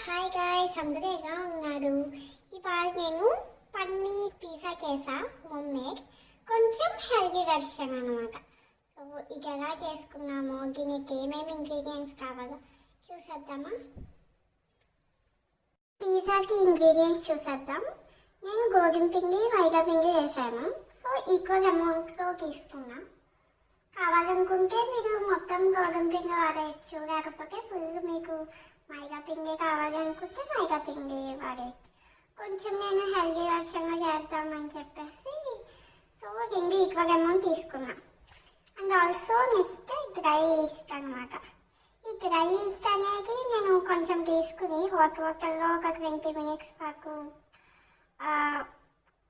Hi guys, అందరూ ఎలా ఉన్నారు? ఇవాళ నేను పన్నీర్ పిజ్జా చేసా, హోమ్ మేడ్. కొంచెం హెల్దీ వెర్షన్ అనమాట. సో ఇది ఎలా చేసుకున్నామో, దీనికి ఏమేమి ఇంగ్రీడియంట్స్ కావాలో చూసేద్దామా? పిజ్జాకి ఇంగ్రీడియంట్స్ చూసేద్దాం. నేను గోధుమ పిండి, మైదా పిండి వేసాను. సో ఈక్వల్ అమౌంట్లో తీసుకున్నా. కావాలనుకుంటే మీరు మొత్తం గోధుమ పిండి వాడేయచ్చు, లేకపోతే ఫుల్ మీకు మైదా పిండి కావాలి అనుకుంటే మైదా పిండి వాడేయచ్చు. కొంచెం నేను హెల్దీ వర్షన్గా చేద్దామని చెప్పేసి సో రెండు ఈక్వల్ అమౌంట్ తీసుకున్నాను. And also next dry east అనమాట. ఈ డ్రై ఈస్ట్ అనేది నేను కొంచెం తీసుకుని హాట్ వాటర్లో ఒక 20 minutes పాటు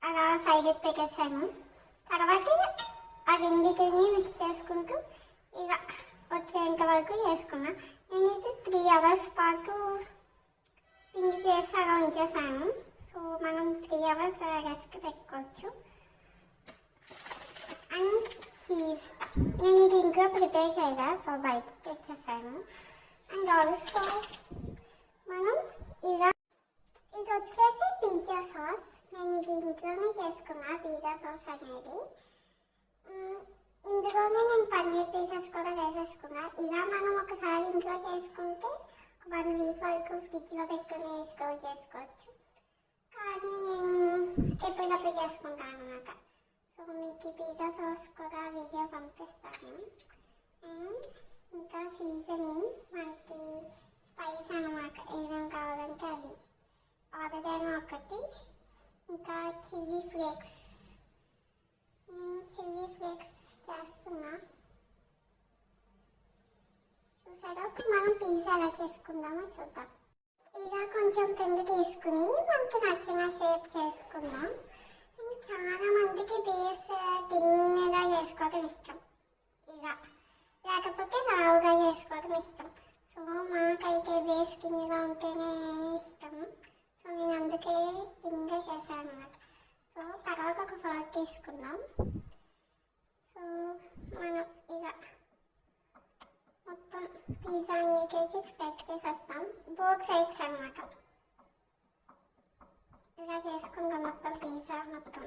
అలా సైడ్ పెట్టేసాను. తర్వాత ఆ రెండింటిని మిక్స్ చేసుకుంటూ ఇలా వచ్చేంత వరకు చేసుకున్నా. నేనైతే 3 hours పాటు పిండి చేసి అలా ఉంచేసాను. సో మనం 3 hours రెస్ట్ పెట్టుకోవచ్చు. అండ్ చీజ్ నేను ఇది ఇంట్లో ప్రిపేర్ చేయగా, సో బయటకు తెచ్చేసాను. అండ్ ఆల్సో మనం ఇలా ఇది వచ్చేసి పిజ్జా సాస్. నేను ఇది ఇంట్లోనే చేసుకున్నా, పిజ్జా సాస్ అనేది. ఇందులోనే నేను పన్నీర్ పీసెస్ కూడా వేసేసుకున్నా. ఇలా మనం ఒకసారి ఇంట్లో చేసుకుంటే 1 week వరకు ఫ్రిడ్జ్లో పెట్టుకుని స్టోర్ చేసుకోవచ్చు. కానీ నేను ఎప్పటికప్పుడు చేసుకుంటాను అనమాట. సో మీకు పిజ్జా సాస్ కూడా వీడియో పంపిస్తాను. అండ్ ఇంకా సీజనింగ్ మనకి స్పైస్ అనమాట, ఏమేమి కావాలంటే అది ఆర్డర్ ఒకటి. ఇంకా చిల్లీ ఫ్లేక్స్ చేస్తున్నా. చూసారా? మనం పిజ్జా ఎలా చేసుకుందామో చూద్దాం. ఇలా కొంచెం పిండి తీసుకుని మనకి నచ్చిన షేప్ చేసుకుందాం. చాలా మందికి బేస్ తిన్నగా చేసుకోవడం ఇష్టం, ఇలా లేకపోతే లావుగా చేసుకోవడం ఇష్టం. సో మాకైతే బేస్ తిన్నగా ఉంటేనే ఇష్టం. సో నేను అందుకే తిన్నగా చేశాను అన్నమాట. సో తర్వాత ఒక ఫోర్క్ తీసుకుందాం. సో మనం ఇలా మొత్తం పిజ్జా అన్నిటికీ స్ప్రెడ్ చేసేస్తాం, బోత్ సైడ్స్ అనమాట. ఇలా చేసుకుందాం మొత్తం పిజ్జా మొత్తం.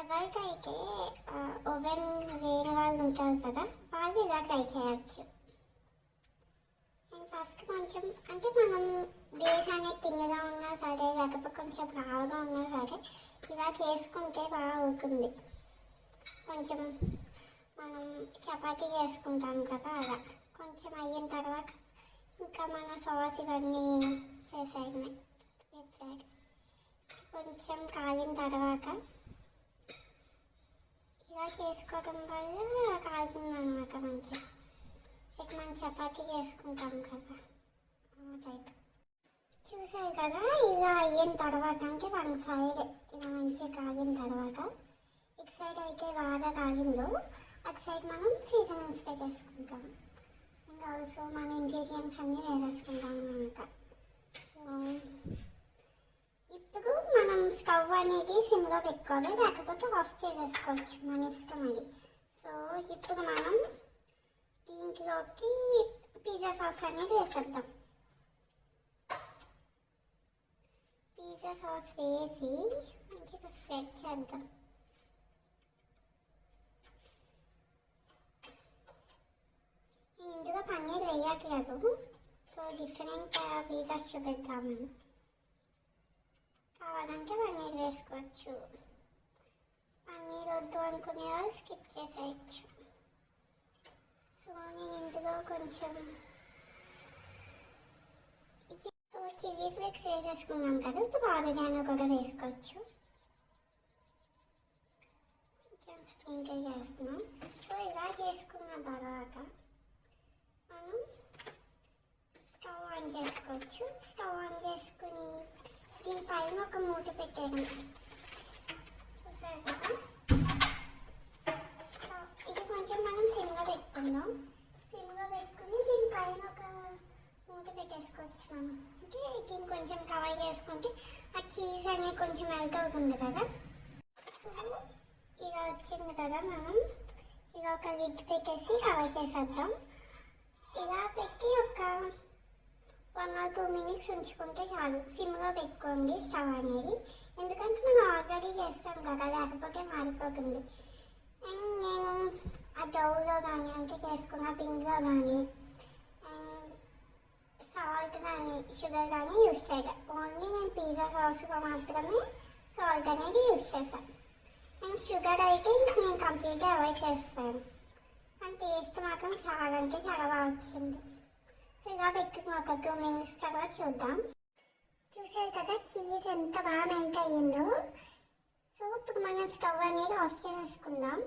ఎవరికైతే ఓవెన్ వేరే వాళ్ళు ఉంటారు కదా, వాళ్ళు ఇలా ట్రై చేయొచ్చు. నేను ఫస్ట్ కొంచెం అంటే మనం బేస్ అనేది తిన్నగా ఉన్నా సరే, లేకపోతే కొంచెం రావుగా ఉన్నా సరే ఇలా చేసుకుంటే బాగా అవుతుంది. కొంచెం మనం చపాతీ చేసుకుంటాం కదా, అలా కొంచెం అయిన తర్వాత ఇంకా మన సాస్ ఇవన్నీ చేసేయమే. కొంచెం కాలిన తర్వాత ఇలా చేసుకోవడం వల్ల కాలుతుంది అనమాట. మంచిగా ఇక మనం చపాతీ చేసుకుంటాం కదా ఆ టైప్. చూసారు కదా, ఇలా అయిన తర్వాత అంటే 1 side ఇలా మంచిగా కాగిన తర్వాత, ఇటు సైడ్ అయితే బాగా కాగిందో అటు సైడ్ మనం సీజనింగ్స్ పెట్టేసుకుంటాం. ఇంకా ఆల్సో మన ఇంగ్రీడియంట్స్ అన్నీ వేసేసుకుంటాం అనమాట. సో ఇప్పుడు మనం స్టవ్ అనేది సిమ్లో పెట్టుకోవాలి, లేకపోతే ఆఫ్ చేసేసుకోవచ్చు, మన ఇష్టం అది. సో ఇప్పుడు మనం దీంట్లోకి పిజ్జా సాస్ అనేది వేసేద్దాం. పిజ్జా సాస్ వేసి మంచిగా స్ప్రెడ్ చేద్దాం. నేను ఇందులో పన్నీర్ వేయట్లేదు, సో డిఫరెంట్ పిజ్జాస్ చూపిద్దామని. కావాలంటే పన్నీర్ వేసుకోవచ్చు, పన్నీర్ వద్దు అనుకునే వాళ్ళు స్కిప్ చేసేయచ్చు. సో నేను ఇందులో కొంచెం చిల్లీ ఫ్లేక్స్ వేసేసుకున్నాం కదా, ఇప్పుడు ఆరిగానో కూడా వేసుకోవచ్చు. కొంచెం స్ప్రింకిల్ చేస్తున్నాం. సో ఇలా చేసుకున్న తర్వాత మనం స్టవ్ ఆన్ చేసుకోవచ్చు. స్టవ్ ఆన్ చేసుకుని దీనిపైన ఒక మూట పెట్టేయడం. చూసారు కదా, ఇది కొంచెం మనం సిమ్లో పెట్టుకుందాం. సిమ్లో పెట్టుకుని దీనిపైన ఒక మూట పెట్టేసుకోవచ్చు. మనం అంటే దీన్ని కొంచెం కవర్ చేసుకుంటే ఆ చీజ్ అనేది కొంచెం మెల్ట్ అవుతుంది కదా. సో ఇలా వచ్చింది కదా, మనం ఇలా ఒక లిడ్ పెట్టేసి కవర్ చేసేద్దాం. ఇలా పెట్టి ఒక 1 or 2 minutes ఉంచుకుంటే చాలు. సిమ్లో పెట్టుకోండి స్టవ్ అనేది, ఎందుకంటే మనం ఆల్రెడీ చేస్తాం కదా, లేకపోతే మారిపోతుంది. అండ్ నేను ఆ డౌలో కానీ అంటే చేసుకున్న పిండిలో కానీ సాల్ట్ కానీ షుగర్ కానీ యూజ్ చేయలేదు. ఓన్లీ నేను పిజ్జా సాస్లో మాత్రమే సాల్ట్ అనేది యూజ్ చేశాను. అండ్ షుగర్ అయితే నేను కంప్లీట్గా అవాయిడ్ చేస్తాను. అండ్ టేస్ట్ మాత్రం చాలా అంటే చాలా బాగా వచ్చింది. సో ఇలా పెట్టుకుని ఒక 2 minutes తర్వాత చూద్దాం. చూసారు కదా చీజ్ ఎంత బాగా మెల్ట్ అయ్యిందో. సో ఇప్పుడు మనం స్టవ్ అనేది ఆఫ్ చేసుకుందాం.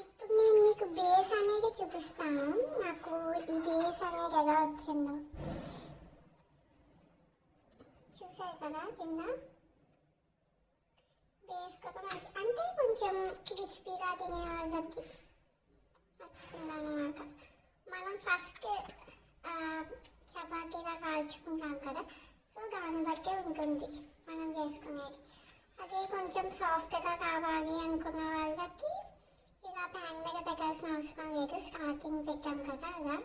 ఇప్పుడు నేను మీకు బేస్ అనేది చూపిస్తాను, నాకు ఈ బేస్ అనేది ఎలా వచ్చిందో. చూసారు కదా కింద బేస్ కూడా మంచి అంటే కొంచెం క్రిస్పీగా తినే వాళ్ళకి వచ్చుకుందాం అన్నమాట. మనం ఫస్ట్ చపాతీగా కాల్చుకుంటాం కదా, సో దాన్ని బట్టే ఉంటుంది మనం చేసుకునేది. అదే కొంచెం సాఫ్ట్గా కావాలి అనుకున్న వాళ్ళకి ఇలా ప్యాన్ మీద పెట్టాల్సిన అవసరం లేదు. స్టార్టింగ్ పెట్టాం కదా, అలా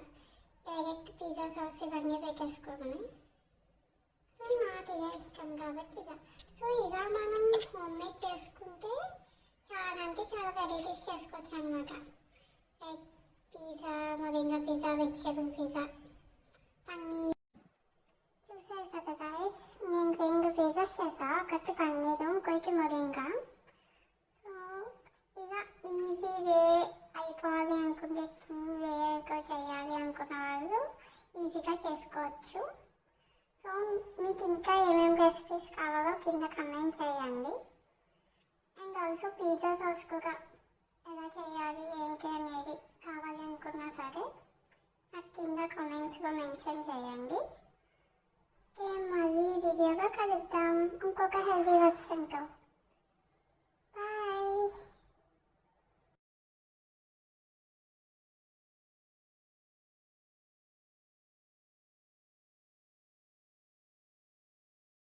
డైరెక్ట్ పిజ్జా సాస్ ఇవన్నీ పెట్టేసుకోమని. సో నాకు ఇదే ఇష్టం కాబట్టి ఇలా. సో ఇలా మనం హోమ్ మేడ్ చేసుకుంటే చాలా అంటే చాలా వెరైటీస్ చేసుకోవచ్చు అనమాట. Like pizza, moringa pizza, vegetable pizza, paneer. చూసారు కదా గైస్, నేను 2 పిజ్జాస్ చేసాను. ఒకటి పన్నీరు, ఇంకొకటి మొరింగా. సో ఇలా ఈజీ వే అయిపోవాలి అనుకుంటే, వేగా చేయాలి అనుకున్న వాళ్ళు ఈజీగా చేసుకోవచ్చు. సో మీకు ఇంకా ఏమేమి రెసిపీస్ కావాలో కింద కమెంట్ చేయండి. అండ్ ఆల్సో పిజ్జా సాస్ కూడా ఎలా చేయాలి ఏంటి అనేది కావాలి అనుకున్నా సరే నాకు కింద కామెంట్స్లో మెన్షన్ చేయండి. ఓకే, మళ్ళీ వీడియోగా కలుద్దాం ఇంకొక హెల్దీ వర్షన్తో.